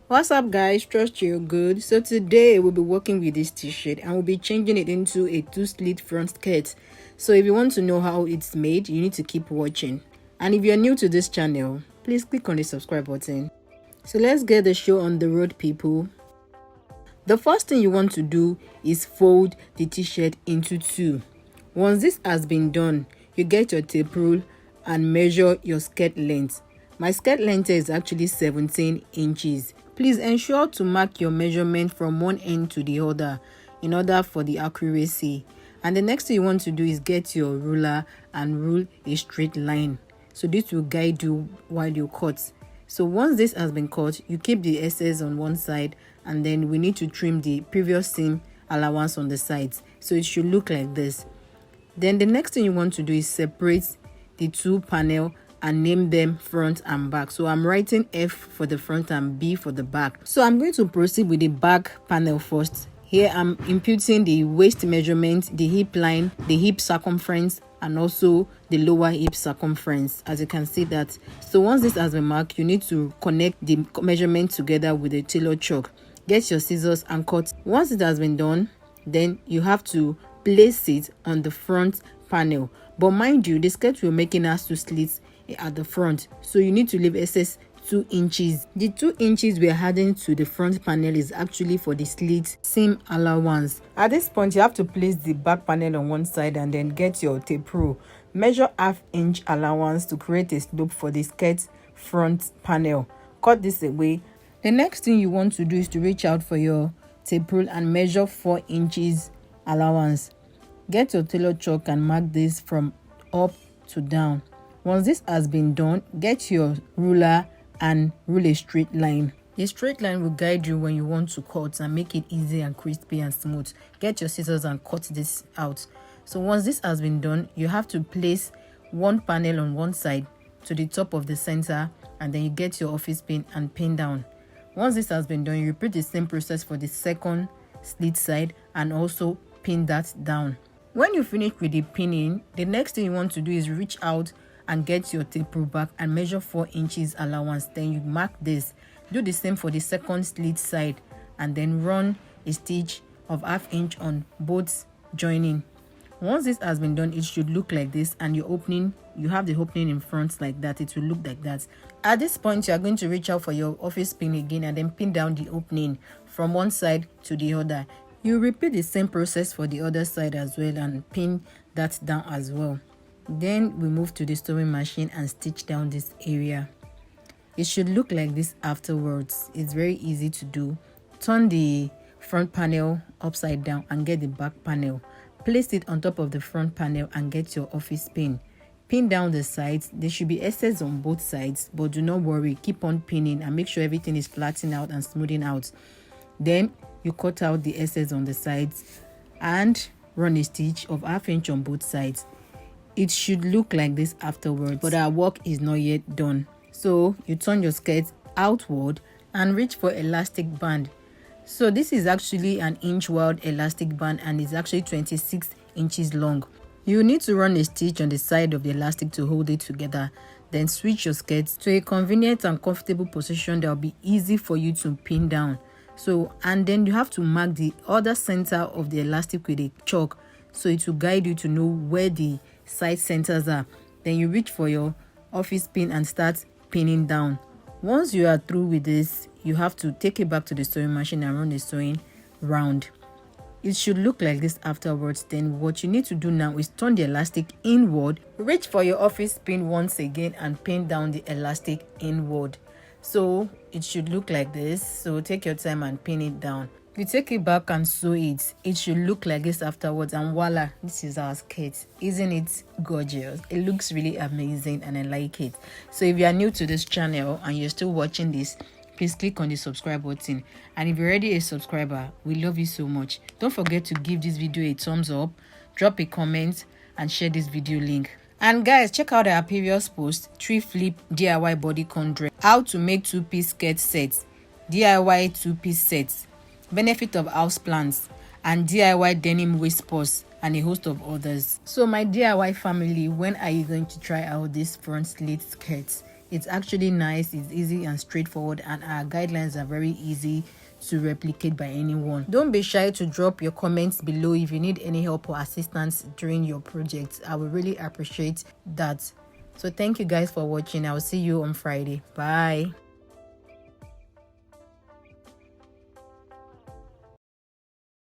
What's up guys, trust you're good. So today we'll be working with this t-shirt and we'll be changing it into a 2-slit front skirt. So if you want to know how it's made, you need to keep watching. And if you're new to this channel, please click on the subscribe button. So let's get the show on the road, people. The first thing you want to do is fold the t-shirt into two. Once this has been done, you get your tape rule and measure your skirt length. My skirt length is actually 17 inches. Please ensure to mark your measurement from one end to the other in order for the accuracy. And the next thing you want to do is get your ruler and rule a straight line. So this will guide you while you cut. So once this has been cut, you keep the excess on one side, and then we need to trim the previous seam allowance on the sides. So it should look like this. Then the next thing you want to do is separate the two panel and name them front and back. So I'm writing F for the front and B for the back. So I'm going to proceed with the back panel first. Here I'm imputing the waist measurement, the hip line, the hip circumference, and also the lower hip circumference, as you can see that. So once this has been marked, you need to connect the measurement together with a tailor chalk. Get your scissors and cut. Once it has been done, then you have to place it on the front panel. But mind you, the skirt we're making has 2 slits at the front, so you need to leave excess 2 inches. The 2 inches we're adding to the front panel is actually for the slit seam allowance. At this point, you have to place the back panel on one side and then get your tape rule. Measure 1/2 inch allowance to create a slope for the skirt front panel. Cut this away. The next thing you want to do is to reach out for your tape rule and measure 4 inches allowance. Get your tailor chalk and mark this from up to down. Once this has been done, get your ruler and rule a straight line. A straight line will guide you when you want to cut and make it easy and crispy and smooth. Get your scissors and cut this out. So once this has been done, you have to place one panel on one side to the top of the center, and then you get your office pin and pin down. Once this has been done, you repeat the same process for the second slit side and also pin that down. When you finish with the pinning, the next thing you want to do is reach out and get your tape rule back and measure 4 inches allowance. Then you mark this. Do the same for the second slit side and then run a stitch of 1/2 inch on both joining. Once this has been done, it should look like this, and your opening, you have the opening in front like that. It will look like that. At this point, you are going to reach out for your office pin again and then pin down the opening from one side to the other. You repeat the same process for the other side as well and pin that down as well. Then we move to the sewing machine and stitch down this area. It should look like this afterwards. It's very easy to do. Turn the front panel upside down and get the back panel. Place it on top of the front panel and get your office pin. Pin down the sides. There should be excess on both sides, but do not worry. Keep on pinning and make sure everything is flattening out and smoothing out. Then you cut out the excess on the sides and run a stitch of 1/2 inch on both sides. It should look like this afterwards, but our work is not yet done. So you turn your skirt outward and reach for elastic band. So this is actually an inch wide elastic band and is actually 26 inches long. You need to run a stitch on the side of the elastic to hold it together. Then switch your skirt to a convenient and comfortable position that will be easy for you to pin down. So, and then you have to mark the other center of the elastic with a chalk, so it will guide you to know where the side centers are. Then you reach for your office pin and start pinning down. Once you are through with this, you have to take it back to the sewing machine and run the sewing round. It should look like this afterwards. Then what you need to do now is turn the elastic inward, reach for your office pin once again and pin down the elastic inward. So it should look like this. So take your time and pin it down. If you take it back and sew it, it should look like this afterwards, and voila, this is our skirt. Isn't it gorgeous? It looks really amazing and I like it. So if you are new to this channel and you're still watching this, please click on the subscribe button. And if you're already a subscriber, we love you so much. Don't forget to give this video a thumbs up, drop a comment and share this video link. And guys, check out our previous post, thriftflip DIY bodycon dress, how to make 2-piece skirt sets, DIY 2-piece sets, benefit of house plants, and DIY denim waist purse, and a host of others. So my DIY family, when are you going to try out this front slit skirts? It's actually nice, it's easy and straightforward, and our guidelines are very easy to replicate by anyone. Don't be shy to drop your comments below if you need any help or assistance during your project. I would really appreciate that. So thank you guys for watching. I'll see you on Friday. Bye.